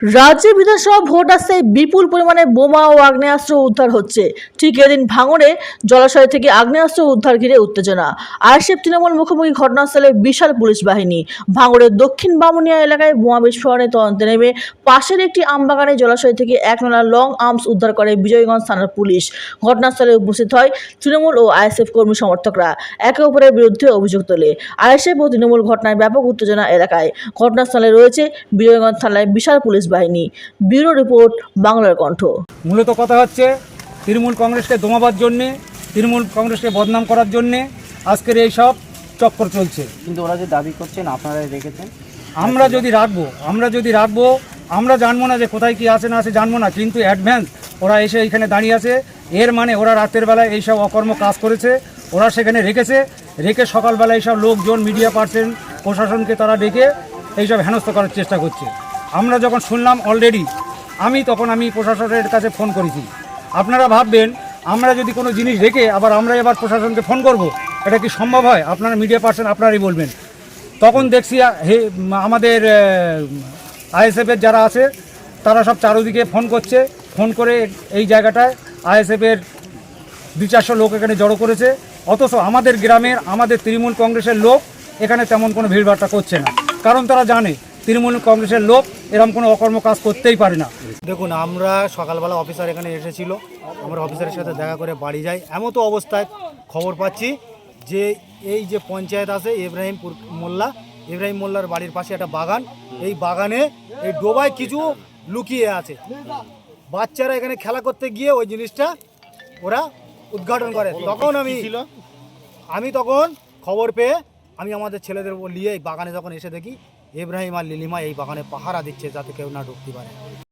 রাজ্যে বিধানসভা ভোট আসতে বিপুল পরিমাণে বোমা ও আগ্নেয়াস্ত্র উদ্ধার হচ্ছে। ঠিক এদিন ভাঙড়ে জলাশয় থেকে আগ্নেয়াস্ত্র উদ্ধার ঘিরে উত্তেজনা। আইএসএফ তৃণমূল মুখোমুখি ঘটনাস্থলে বিশাল পুলিশ বাহিনী। ভাঙড়ের দক্ষিণ বামুনিয়া এলাকায় বোমা বিস্ফোরণে তদন্তে নেমে পাশের একটি আমবাগানে জলাশয় থেকে এক নালা লং আর্মস উদ্ধার করে বিজয়গঞ্জ থানার পুলিশ। ঘটনাস্থলে উপস্থিত হয় তৃণমূল ও আইএসএফ কর্মী সমর্থকরা। একে অপরের বিরুদ্ধে অভিযোগ তোলে আইএসএফ ও তৃণমূল। ঘটনায় ব্যাপক উত্তেজনা এলাকায়। ঘটনাস্থলে রয়েছে বিজয়গঞ্জ থানায় বিশাল পুলিশ বাহিনী। ব্যুরো রিপোর্ট, বাংলার কণ্ঠ। মূলত কথা হচ্ছে তৃণমূল কংগ্রেসকে দমাবার জন্যে, তৃণমূল কংগ্রেসকে বদনাম করার জন্যে আজকের এই সব চক্কর চলছে। কিন্তু ওরা যে দাবি করছেন আপনারা রেখেছেন, আমরা যদি রাখবো আমরা জানবো না যে কোথায় কি আছে না আছে, জানবো না, কিন্তু অ্যাডভান্স ওরা এসে এখানে দাঁড়িয়ে আছে। এর মানে ওরা রাতের বেলায় এইসব অকর্ম কাজ করেছে, ওরা সেখানে রেখে সকালবেলা এইসব লোকজন, মিডিয়া পার্সন, প্রশাসনকে তারা ডেকে এইসব হেনস্থা করার চেষ্টা করছে। আমরা যখন শুনলাম অলরেডি তখন আমি প্রশাসনের কাছে ফোন করেছি। আপনারা ভাববেন আমরা যদি কোনো জিনিস রেখে আমরা এবার প্রশাসনকে ফোন করব, এটা কি সম্ভব হয়? আপনারা মিডিয়া পার্সন আপনারাই বলবেন। তখন দেখছি আমাদের আইএসএফের যারা আছে তারা সব চারদিকে ফোন করে এই জায়গাটায় আইএসএফের 200-400 লোক এখানে জড়ো করেছে। অথচ আমাদের গ্রামের, আমাদের তৃণমূল কংগ্রেসের লোক এখানে তেমন কোনো ভিড়ভাড়টা করছে না, কারণ তারা জানে তৃণমূল কংগ্রেসের লোক এরকম কোনো অকর্ম কাজ করতেই পারে না। দেখুন, আমরা সকালবেলা অফিসার এখানে এসেছিল, আমরা অফিসারের সাথে দেখা করে বাড়ি যাই। এমতো অবস্থায় খবর পাচ্ছি যে এই যে পঞ্চায়েত আছে ইব্রাহিম মোল্লার বাড়ির পাশে একটা বাগান, এই বাগানে এই ডোবায় কিছু লুকিয়ে আছে। বাচ্চারা এখানে খেলা করতে গিয়ে ওই জিনিসটা ওরা উদ্ঘাটন করে। তখন আমি তখন খবর পেয়ে আমি আমাদের ছেলেদের নিয়ে এই বাগানে যখন এসে দেখি ইব্রাহিম আর লিলিমা এই বাগানে পাহারা দিচ্ছে যাতে কেউ না ঢুকতে পারে।